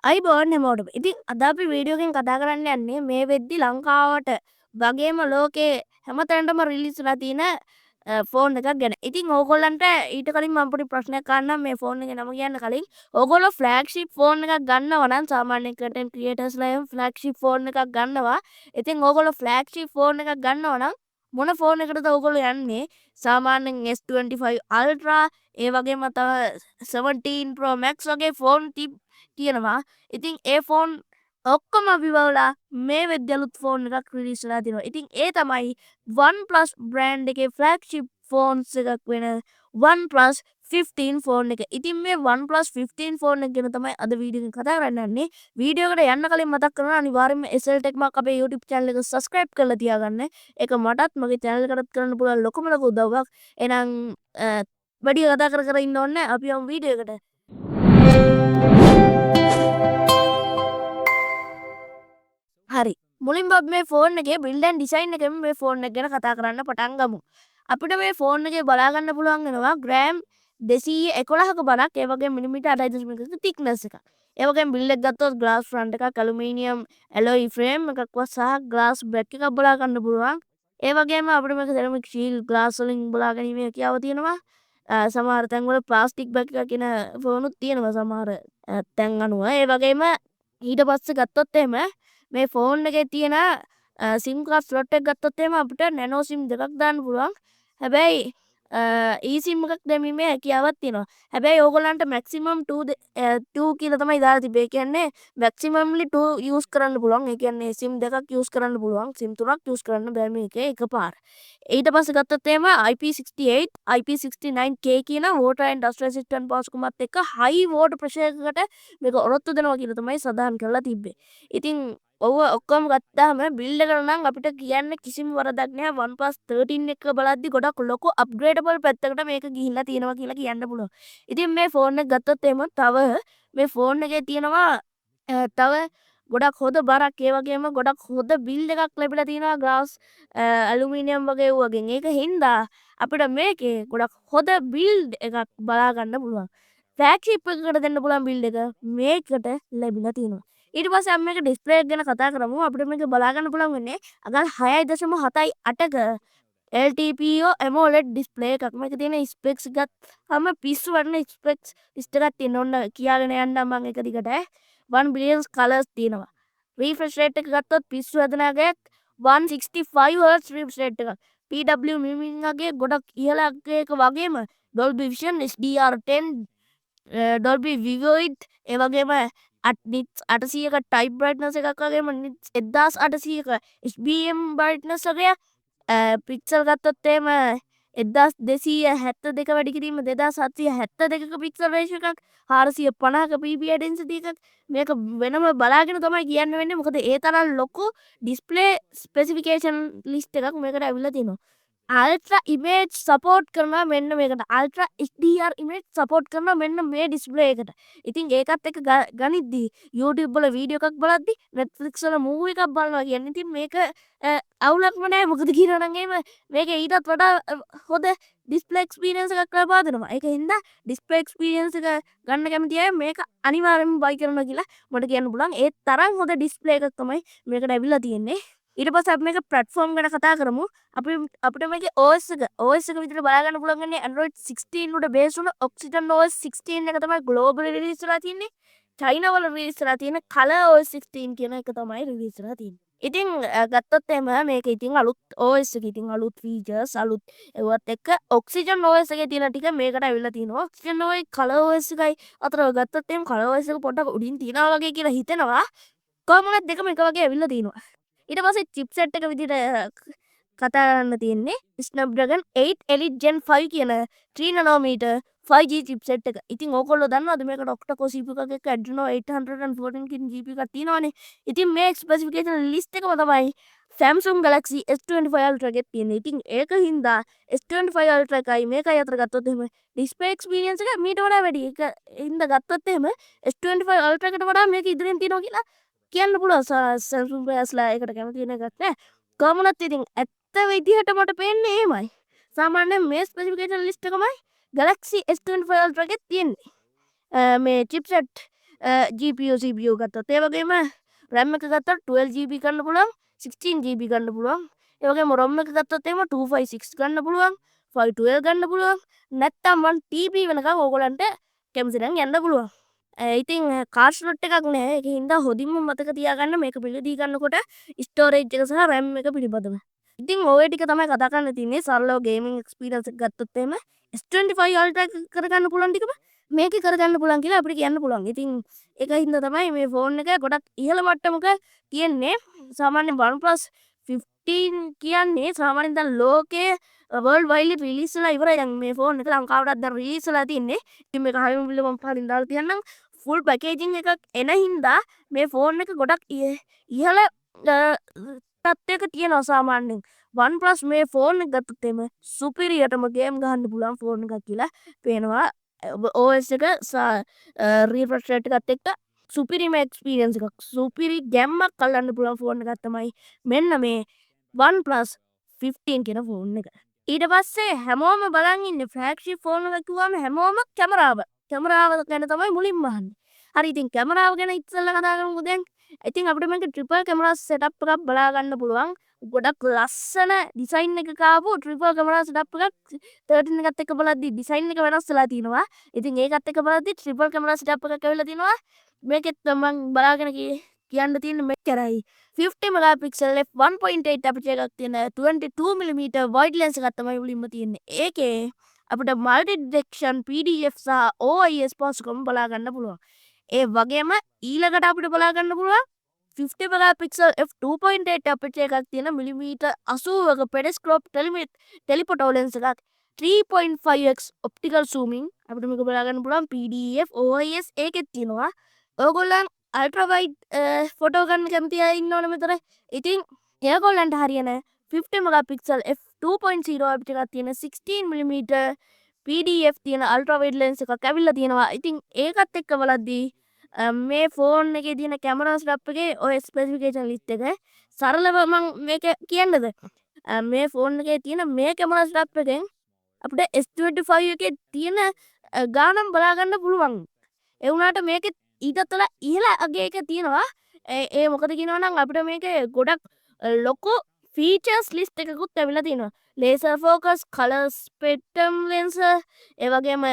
අයිබෝන් හැමෝටම. ඉතින් අද අපි වීඩියෝ එකෙන් කතා කරන්න යන්නේ මේ වෙද්දි ලංකාවට වගේම ලෝකේ හැමතැනටම රිලීස් වෙලා තියෙන ෆෝන් එකක් ගැන. ඉතින් ඕගොල්ලන්ට ඊට කලින් මම පොඩි ප්‍රශ්නයක් අහන්නම් මේ ෆෝන් එකේ නම කියන්න කලින්. ඕගොල්ලෝ ෆ්ලෑග්ෂිප් ෆෝන් එකක් ගන්නවා නම් සාමාන්‍ය කන්ටෙන්ට් ක්‍රියේටර්ස්ලා එහෙම ෆ්ලෑග්ෂිප් ෆෝන් එකක් ගන්නවා. ඉතින් ඕගොල්ලෝ ෆ්ලෑග්ෂිප් ෆෝන් එකක් ගන්නවා නම් මොන ෆෝන් එකටද ඕගොල්ලෝ යන්නේ? සාමාන්‍යයෙන් S25 Ultra ඒ වගේම තව 17 Pro Max වගේ ෆෝන් තියෙනවා. ඉතින් ඒ ෆෝන් ඔක්කොම විවවලා මේ වෙද්දි අලුත් ෆෝන් එකක් රිලීස් වෙලා තිනවා. ඉතින් ඒ තමයි OnePlus බ්‍රෑන්ඩ් එකේ ෆ්ලැග්ෂිප් ෆෝන්ස් එකක් වෙන OnePlus 15 ෆෝන් එක. ඉතින් මේ OnePlus 15 ෆෝන් එක ගැන තමයි අද වීඩියෝ එකෙන් කතා කරන්න යන්නේ. වීඩියෝ එකට යන්න කලින් මතක් කරනවා අනිවාර්යයෙන්ම SL Tech Mark අපේ YouTube channel එක subscribe කරලා තියාගන්න. ඒක මටත් මගේ channel එකටත් කරන්න පුළුවන් ලොකුම ලොකු උදව්වක්. එහෙනම් වැඩි කතා කර ඉන්න ඕනේ නැහැ. අපි යමු වීඩියෝ එකට. හරි මුලින්ම මේ ෆෝන් එකේ බිල්ඩ් ඇන්ඩ් ඩිසයින් එකෙන් මේ ෆෝන් එක ගැන කතා කරන්න පටන් ගමු. අපිට මේ ෆෝන් එකේ බලා ගන්න පුළුවන් වෙනවා ග්‍රෑම් 211ක බරක් ඒ වගේම මිලිමීටර් 8.1ක තික්නස් එකක්. ඒ වගේම බිල්ඩ් එක ගත්තොත් ග්ලාස් ෆ්‍රන්ට් එකක් ඇලුමිනියම් ඇලොයි ෆ්‍රේම් එකක් සහ ග්ලාස් බැක් එකක් බලා ගන්න පුළුවන්. ඒ වගේම අපිට මේක සෙරමික් ෂීල්ඩ් ග්ලාස් වලින් බලා ගැනීමේ හැකියාව තියෙනවා. සමහර තැන්වල ප්ලාස්ටික් බැක් එකක් කියන ෆෝනුත් තියෙනවා සමහර තැන් අනුව. ඒ වගේම ඊට පස්සේ ගත්තොත් එහෙම මේ ෆෝන් එකේ තියෙන සිම් කාඩ් ස්ලොට් එක ගත්තොත් එහෙම අපිට නැනෝ සිම් දෙකක් දාන්න පුළුවන්. හැබැයි eSIM එකක් දැමීමේ හැකියාවක් තියෙනවා. හැබැයි ඕගොල්ලන්ට maximum 2 කියලා තමයි දාලා තිබේ. ඒ කියන්නේ maximumly 2 use කරන්න පුළුවන්. ඒ කියන්නේ SIM දෙකක් use කරන්න පුළුවන්. SIM තුනක් use කරන්න බෑ මේකේ එකපාර. ඊට පස්සේ ගත්තොත් එහෙම IP68 IP69K කියන water and dust resistant පාසුකමත් එක්ක high water pressure එකකට මේක ඔරොත්තු දෙනවා කියලා තමයි සඳහන් කරලා තිබ්බේ. ඉතින් ඔව ඔක්කොම ගත්තාම බිල්ඩ් එකට නම් අපිට කියන්න කිසිම වරදක් නැහැ. OnePlus 13 එක බලද්දි ගොඩක් ලොකු අප්ග්‍රේඩබල් පැත්තකට මේක ගිහිල්ලා තියෙනවා කියලා කියන්න පුළුවන්. ඉතින් මේ ෆෝන් එක ගත්තොත් එහෙම තව මේ ෆෝන් එකේ තියෙනවා තව ගොඩක් හොඳ බරක් ඒ වගේම ගොඩක් හොඳ බිල්ඩ් එකක් ලැබිලා තියෙනවා ග්ලාස් ඇලුමිනියම් වගේ වගේ. ඒක හින්දා අපිට මේකේ ගොඩක් හොඳ බිල්ඩ් එකක් බලා ගන්න පුළුවන්. ෆ්ලැග්ෂිප් එකකට දෙන්න පුළුවන් බිල්ඩ් එක මේකට ලැබිලා තියෙනවා. ඊට පස්සේ අපි මේක ඩිස්ප්ලේ එක ගැන කතා කරමු. අපිට මේක බලා ගන්න පුළුවන් වෙන්නේ අගල් 6.78ක LTPO AMOLED ඩිස්ප්ලේ එකක්. මේක තියෙන ස්පෙක්ස් ගත්තාම පිස්සු වටන ස්පෙක්ස් ලිස්ට් එකක් තියෙනවා. ඔන්න කියාගෙන යන්නම් මම එක දිගට. 1 billion colors තියෙනවා. refresh rate එක ගත්තොත් පිස්සු හදනාගේ 165 Hz refresh rate එකක්. PW Miming වගේ ගොඩක් ඉහළ එක වගේම Dolby Vision HDR10 Dolby Vivid ඒ වගේම නිට්ස් 800ක ටයිප් බ්‍රයිට්නස් එකක් වගේම නිට්ස් 1800ක HBM බ්‍රයිට්නස් වගේ පික්සල් ගත්තොත් එහෙම 1272 වැඩි කිරීම 2772ක පික්සල් රේෂියෝ එකක් 450ක PPI density එකක් මේක වෙනම බලාගෙන තමයි කියන්න වෙන්නේ. මොකද ඒ තරම් ලොකු ඩිස්ප්ලේ ස්පෙસિෆිකේෂන් ලිස්ට් එකක් මේකට ඇවිල්ලා තියෙනවා. අල්ට්‍රා ඉමේජ් සපෝට් කරනවා මෙන්න මේකට. අල්ට්‍රා HDR ඉමේජ් සපෝට් කරනවා මෙන්න මේ ඩිස්ප්ලේ එකට. ඉතින් ඒකත් එක්ක ගනිද්දී YouTube වල වීඩියෝ එකක් බලද්දි Netflix වල මූවි එකක් බලනවා කියන්නේ ඉතින් මේක අවුලක්ම නෑ. මොකද කියනවා නම් එහෙම මේක ඊටත් වඩා හොඳ ඩිස්ප්ලේ එක්ස්පීරියන්ස් එකක් ලබා දෙනවා. ඒක හින්දා ඩිස්ප්ලේ එක්ස්පීරියන්ස් එක ගන්න කැමති අය මේක අනිවාර්යෙන්ම buy කරනවා කියලා මට කියන්න පුළුවන්. ඒ තරම් හොඳ ඩිස්ප්ලේ එකක් තමයි මේකට ඇවිල්ලා තියෙන්නේ. ඊට පස්සේ අපි මේක platform ගැන කතා කරමු. අපිට මේකේ OS එක විදිහට බලා ගන්න පුළුවන් වෙන්නේ Android 16 උඩ බේස් වුණ Oxygen OS 16 එක තමයි globally release වෙලා තියෙන්නේ. China වල release වෙලා තියෙන Color OS 16 කියන එක තමයි release වෙලා තියෙන්නේ. ඉතින් ගත්තොත් එහෙම මේක ඉතින් අලුත් OS එක ඉතින් අලුත් features අලුත් ඒවත් එක්ක Oxygen OS එකේ තියෙන ටික මේකට ඇවිල්ලා තිනවා. Oxygen OS Color OS එකයි අතර ගත්තොත් එහෙම Color OS එක පොඩ්ඩක් උඩින් තියනවා වගේ කියලා හිතෙනවා. කොහොමද දෙකම එක වගේ ඇවිල්ලා තිනවා. ඊට පස්සේ chipset එක විදිහට කතා කරන්න තියෙන්නේ Snapdragon 8 Elite Gen 5 කියන 3 nanometer 5G chipset එක. ඉතින් ඕගොල්ලෝ දන්නවද මේකට octa-core CPU එකක් එක්ක Adreno 814 කියන GPU එකක් තියෙනවනේ. ඉතින් මේ ස්පෙસિෆිකේෂන් ලිස්ට් එකම තමයි Samsung Galaxy S25 Ultra එකේ තියෙන්නේ. ඉතින් ඒක හින්දා S25 Ultra එකයි මේකයි අතර ගත්තොත් එහෙම display experience එක මීට වඩා වැඩි. ඒක හින්දා ගත්තොත් එහෙම S25 Ultra එකට වඩා මේක ඉදිරියෙන් තියෙනවා කියලා කියන්න පුළුවන්. Samsung players-ලා ඒකට කැමති වෙන එකක් නෑ. කොහොමවත් ඉතින් ඇත්ත විදිහට මට පේන්නේ එහෙමයි. සාමාන්‍යයෙන් මේ ස්පෙસિෆිකේෂන් ලිස්ට් එකමයි Galaxy S25 Ultra එකේ තියෙන්නේ. මේ chipset GPU CPU ගත්තොත් ඒ වගේම RAM එක ගත්තොත් 12GB ගන්න පුළුවන් 16GB ගන්න පුළුවන් ඒ වගේම ROM එක ගත්තොත් එහෙම 256 ගන්න පුළුවන් 512 ගන්න පුළුවන් නැත්තම් 1TB වෙනකම් ඕගොල්ලන්ට කැමති නම් යන්න පුළුවන් ඉතින් කාඩ් ස්ලොට් එකක් නෑ ඒක හින්දා හොඳින්ම මතක තියාගන්න මේක පිළිදී ගන්නකොට ස්ටෝරේජ් එක සහ RAM එක පිළිබඳව ඉතින් ඔය ටික තමයි කතා කරන්න තියෙන්නේ සරලව ගේමින් එක්ස්පීරියන්ස් එක ගත්තොත් එහෙම S25 Ultra එක කරගන්න පුළුවන් ටිකම මේකේ කරගන්න පුළුවන් කියලා අපිට කියන්න පුළුවන්. ඉතින් ඒක හින්දා තමයි මේ ෆෝන් එක ගොඩක් ඉහළ මට්ටමක තියෙන්නේ. සාමාන්‍යයෙන් OnePlus 15 කියන්නේ සාමාන්‍යයෙන් දැන් ලෝකයේ වර්ල්ඩ් වයිඩ්ලි රිලීස් වෙලා ඉවරයි දැන් මේ ෆෝන් එක ලංකාවටත් දැන් රිලීස් වෙලා තින්නේ. ඉතින් මේක හරියම පිළිම මම පහලින් දාලා තියන්නම්. ෆුල් පැකේජින් එකක් එන හින්දා මේ ෆෝන් එක ගොඩක් ඉහළ තත්ත්වයක තියෙනවා සාමාන්‍යයෙන්. OnePlus මේ ෆෝන් එක ගත්තොත් එම සුපිරියටම ගේම් ගහන්න පුළුවන් ෆෝන් එකක් කියලා පේනවා. OS එක රීෆ්‍රෙෂ් රේට් එකත් එක්ක සුපිරිම එක්ස්පීරියන්ස් එකක් සුපිරි ගැම්මක් අල්ලන්න පුළුවන් ෆෝන් එකක් තමයි මෙන්න මේ OnePlus 15 කියන ෆෝන් එක. ඊට පස්සේ හැමෝම බලන් ඉන්නේ ෆ්ලැග්ෂිප් ෆෝන් එක කිව්වම හැමෝම කැමරාව ගැන තමයි මුලින්ම අහන්නේ. හරි ඉතින් කැමරාව ගැන ඉස්සෙල්ලා කතා කරමුකෝ දැන්. ඉතින් අපිට මේක ට්‍රිපල් කැමරා සෙටප් එකක් බලා ගන්න පුළුවන්. ගොඩක් ලස්සන ඩිසයින් එකක ආපු ට්‍රිපල් කැමරා සෙටප් එකක් 13 එකත් එක්ක බලද්දි ඩිසයින් එක වෙනස් වෙලා තිනවා. ඉතින් ඒකත් එක්ක බලද්දි ට්‍රිපල් කැමරා සෙටප් එකක් ඇවිල්ලා තිනවා. මේකෙත් මම බලාගෙන කියන්න තියෙන මෙච්චරයි 50 megapixel f1.8 aperture එකක් තියෙන 22mm wide lens එකක් තමයි මුලින්ම තියෙන්නේ. ඒකේ අපිට multi detection PDF සහ OIS පහසුකම් බලා ගන්න පුළුවන්. ඒ වගේම ඊළඟට අපිට බලා ගන්න පුළුවන් 50 megapixel f2.8 aperture එකක් තියෙන මිලිමීටර් 80ක periscope telephoto lens එකක් 3.5x optical zooming අපිට මේක බලා ගන්න පුළුවන් PDF OIS ඒකෙත් තියෙනවා. ඔයගොල්ලන් අල්ට්‍රා වයිඩ් ෆොටෝ ගන්න කැමති අය ඉන්නවනේ මෙතන. ඉතින් ඒගොල්ලන්ට හරියන 50 megapixel f2.0 aperture එකක් තියෙන 16mm PDF තියෙන අල්ට්‍රා වයිඩ් lens එකක් ඇවිල්ලා තියෙනවා. ඉතින් ඒකත් එක්ක බලද්දී මේ ෆෝන් එකේ තියෙන කැමරා සෙටප් එකේ ඔය ස්පෙસિෆිකේෂන් ලිස්ට් එක සරලව මම මේක කියන්නද? මේ ෆෝන් එකේ තියෙන මේ කැමරා සෙටප් එකෙන් අපිට S25 එකේ තියෙන ගානම් බලා ගන්න පුළුවන්. ඒ වුණාට මේකේ ඊටත් වඩා ඉහළ අගයක තියෙනවා. ඒ මොකද කියනවා නම් අපිට මේකේ ගොඩක් ලොකු ෆීචර්ස් ලිස්ට් එකකුත් ඇවිල්ලා තියෙනවා. laser focus, color spectrum lens, ඒ වගේම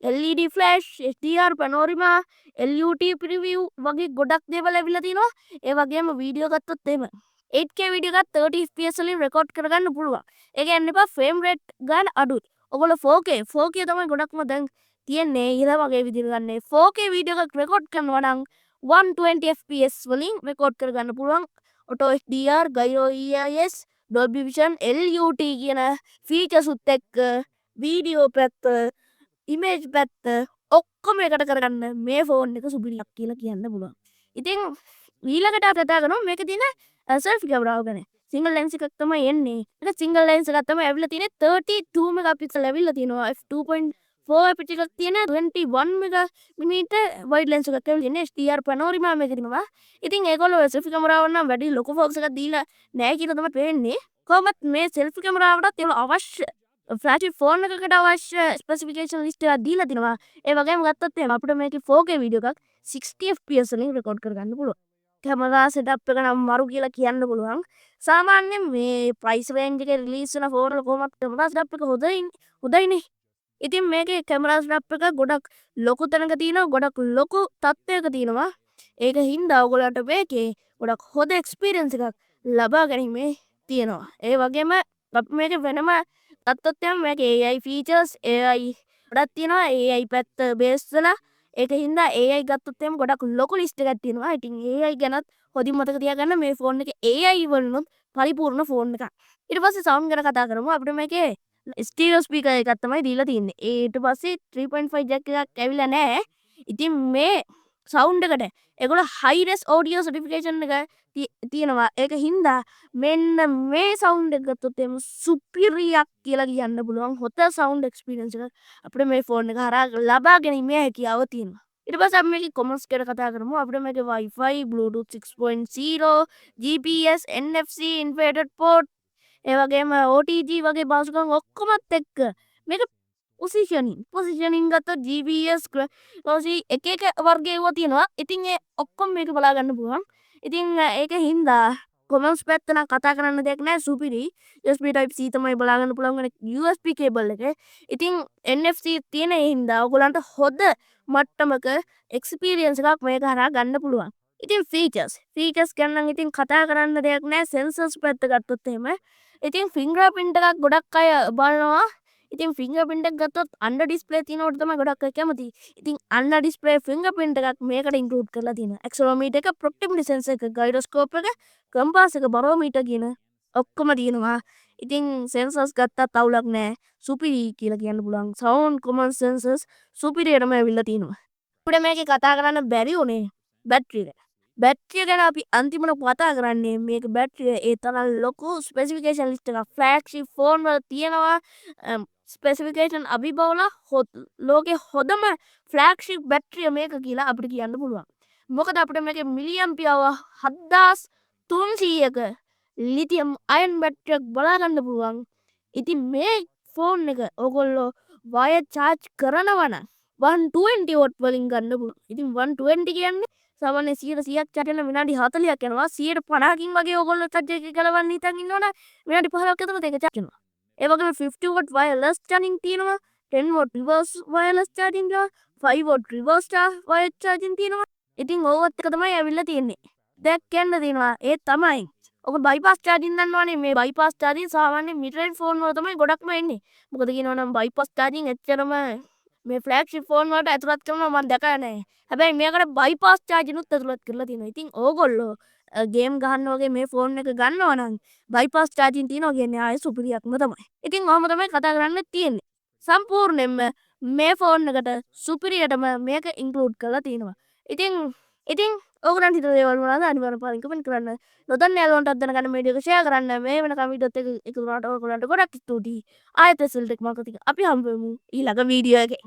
LED flash, HDR panorama, LUT preview වගේ ගොඩක් දේවල් ඇවිල්ලා තිනවා. ඒ වගේම වීඩියෝ ගත්තොත් එහෙම 8K වීඩියෝ එකක් 30 fps වලින් රෙකෝඩ් කරගන්න පුළුවන්. ඒක යන්න එපා ෆ්‍රේම් රේට් ගන්න අඩුයි. ඔයගොල්ලෝ 4K තමයි ගොඩක්ම දැන් තියෙන්නේ ඊළ වගේ විදිහට ගන්න. 4K වීඩියෝ එකක් රෙකෝඩ් කරනවා නම් 120 fps වලින් රෙකෝඩ් කරගන්න පුළුවන්. auto HDR, gyro EIS, Dolby Vision, LUT කියන ෆීචර්ස් උත් එක්ක වීඩියෝ පැත්ත, ඉමේජ් පැත්ත ඔක්කොම එකට කරගන්න මේ ෆෝන් එක සුපිරියක් කියලා කියන්න පුළුවන්. ඉතින් ඊළඟට අපි කතා කරමු මේකේ තියෙන selfie කැමරාව ගැන. සිංගල් ලෙන්ස් එකක් තමයි එන්නේ. ඒක සිංගල් ලෙන්ස් එකක් තමයි ඇවිල්ලා තියෙන්නේ 32 megapixel ඇවිල්ලා තියෙනවා. f2.4 aperture එකක් තියෙන 21mm wide lens එකක් ඇවිල්ලා තියෙන්නේ. HDR panorama මේක තියෙනවා. ඉතින් ඒගොල්ලෝ selfie කැමරාව නම් වැඩි ලොකු ෆෝකස් එකක් දීලා නැහැ කියලා තමයි පේන්නේ. කොහොමත් මේ selfie කැමරාවටත් ඒක අවශ්‍ය ෆ්ලැග්ෂිප් ෆෝන් එකකට අවශ්‍ය ස්පෙસિෆිකේෂන් ලිස්ට් එකක් දීලා තිනවා. ඒ වගේම ගත්තොත් එහෙනම් අපිට මේකේ 4K වීඩියෝ එකක් 60 fps වලින් රෙකෝඩ් කරගන්න පුළුවන්. කැමරා සෙටප් එක නම් මරු කියලා කියන්න පුළුවන්. සාමාන්‍යයෙන් මේ ප්‍රයිස් රේන්ජ් එකේ රිලීස් වෙන ෆෝන් වල කොහොමත් කැමරා සෙටප් එක හොඳයිනේ. ඉතින් මේකේ කැමරා සෙටප් එක ගොඩක් ලොකු තැනක තියෙනවා. ගොඩක් ලොකු තත්ත්වයක තියෙනවා. ඒක හින්දා ඔයගොල්ලන්ට මේකේ ගොඩක් හොඳ එක්ස්පීරියන්ස් එකක් ලබා ගැනීමේ තියෙනවා. ඒ වගේම මේකේ වෙනම ගත්තොත් එහෙනම් මේකේ AI ෆීචර්ස් AI ගොඩක් තියෙනවා. AI පැත්ත බේස් වෙලා ඒක හින්දා AI ගත්තොත් එහෙනම් ගොඩක් ලොකු ලිස්ට් එකක් තියෙනවා. ඉතින් AI ගැනත් හොඳින් මතක තියාගන්න මේ ෆෝන් එකේ AI වලිනුත් පරිපූර්ණ ෆෝන් එකක්. ඊට පස්සේ සවුන්ඩ් ගැන කතා කරමු. අපිට මේකේ ස්ටීරියෝ ස්පීකර් එකක් තමයි දීලා තියෙන්නේ. ඊට පස්සේ 3.5 ජැක් එකක් ඇවිල්ලා නැහැ. ඉතින් මේ සවුන්ඩ් එකට ඒගොල්ලෝ හයි රෙස් ඔඩියෝ සර්ටිෆිකේෂන් එක තියෙනවා. ඒක හින්දා මෙන්න මේ සවුන්ඩ් එක ගත්තොත් එහෙනම් සුපිරියක් කියලා කියන්න පුළුවන්. හොත සවුන්ඩ් එක්ස්පීරියන්ස් එක අපිට මේ ෆෝන් එක හරහා ලබා ගැනීමේ හැකියාව තියෙනවා. ඊට පස්සේ අපි මේකේ කොමන්ස් ගැන කතා කරමු. අපිට මේකේ Wi-Fi, Bluetooth 6.0, GPS, NFC, integrated port, ඒ වගේම OTG වගේ භාෂාකම් ඔක්කොමත් එක්ක මේක පොසිෂනින් ගත්ත GPS එක එක වර්ගේ ඒවා තියෙනවා. ඉතින් ඒ ඔක්කොම මේක බලා ගන්න පුළුවන්. ඉතින් ඒක හින්දා කොමන්ස් පැත්තට නම් කතා කරන්න දෙයක් නැහැ සුපිරි. USB type C තමයි බලා ගන්න පුළුවන් වෙන USB cable එක. ඉතින් NFC තියෙන හින්දා ඔයගලන්ට හොඳ මට්ටමක එක්ස්පීරියන්ස් එකක් මේක හරහා ගන්න පුළුවන්. ඉතින් ෆීචර්ස් ගැන නම් ඉතින් කතා කරන්න දෙයක් නැහැ. සෙන්සර්ස් පැත්ත ගත්තොත් එහෙම ඉතින් ෆින්ගර්ප්‍රින්ට් එකක් ගොඩක් අය බලනවා. ඉතින් ෆින්ගර්ප්‍රින්ට් එක ගත්තොත් අන්ඩර් ඩිස්ප්ලේ තියෙනවට තමයි ගොඩක් අය කැමති. ඉතින් අන්ඩර් ඩිස්ප්ලේ ෆින්ගර්ප්‍රින්ට් එකක් මේකට ඉන්ක්ලූඩ් කරලා තියෙනවා. ඇක්සලරෝමීටර් එක, ප්‍රොක්සිමිටි සෙන්සර් එක, ගයිරොස්කෝප් එක, කම්පාස් එක, බරෝමීටර් කියන ඔක්කොම තියෙනවා. ඉතින් සෙන්සර්ස් ගත්තත් අවුලක් නැහැ. සුපිරි කියලා කියන්න පුළුවන්. සවුන්ඩ් කොමන් සෙන්සර්ස් සුපිරියටම ඇවිල්ලා තියෙනවා. අපිට මේකේ කතා කරන්න බැරි උනේ බැටරි එක. බැටරිය ගැන අපි අන්තිමට කතා කරන්නේ මේක බැටරිය ඒ තරම් ලොකු ස්පෙසිෆිකේෂන් ලිස්ට් එකක් ෆ්ලැග්ෂිප් ෆෝන් වල තියෙනවා ස්පෙසිෆිකේෂන් අභිබවල ලෝකේ හොඳම ෆ්ලැග්ෂිප් බැටරිය මේක කියලා අපිට කියන්න පුළුවන්. මොකද අපිට මේකේ මිලියම් පියව 7300ක ලිතියම් අයන් බැටරියක් බලා ගන්න පුළුවන්. ඉතින් මේ ෆෝන් එක ඔයගොල්ලෝ වයර් charge කරනවා නම් 120 watt වලින් ගන්න පුළුවන්. ඉතින් 120 කියන්නේ සාමාන්‍ය 100ක් charge කරන විනාඩි 40ක් යනවා. 150කින් වගේ ඔයගොල්ලෝ charge එක ගලවන්න හිතන් ඉන්නවනම් විනාඩි 15ක් ඇතුළත ඒක charge වෙනවා. ඒ වගේම 50 watt wireless charging තියෙනවා. 10 watt reverse wireless charging තියෙනවා. 5 watt reverse wire charging තියෙනවා. ඉතින් ඕවත් එක තමයි ඇවිල්ලා තියෙන්නේ. දැන් කියන්න තියෙනවා ඒ තමයි ඔක බයිපාස් චාර්ජින් දන්නවනේ මේ බයිපාස් චාර්ජින් සාමාන්‍ය මිඩ් රේන්ජ් ෆෝන් වල තමයි ගොඩක්ම එන්නේ. මොකද කියනවනම් බයිපාස් චාර්ජින් එච්චරම මේ ෆ්ලැග්ෂිප් ෆෝන් වලට ඇතුළත් කරනවා මම දැකලා නැහැ. හැබැයි මේකට බයිපාස් චාර්ජිනුත් ඇතුළත් කරලා තියෙනවා. ඉතින් ඕගොල්ලෝ ගේම් ගහන්න වගේ මේ ෆෝන් එක ගන්නවා නම් බයිපාස් චාර්ජින් තියනවා කියන්නේ ආයේ සුපිරියක්ම තමයි. ඉතින් ඔහොම තමයි කතා කරන්න තියෙන්නේ. සම්පූර්ණයෙන්ම මේ ෆෝන් එකට සුපිරියටම මේක ඉන්ක්ලූඩ් කරලා තියෙනවා. ඉතින් ඕගලන්ට හිතන දේවල් මොනවද අනිවාර්යෙන් පාලින් කමෙන්ට් කරන්න. නොදන්න යාළුවන්ටත් දැනගන්න මේ වීඩියෝ එක ෂෙයා කරන්න. මේ වෙනකම් වීඩියෝත් එක එකතු වුණාට ඕගලන්ට ගොඩක් ස්තුතියි. ආයෙත් සෙල්ටෙක් මාකටිං අපි හම්බෙමු ඊළඟ වීඩියෝ එකේ.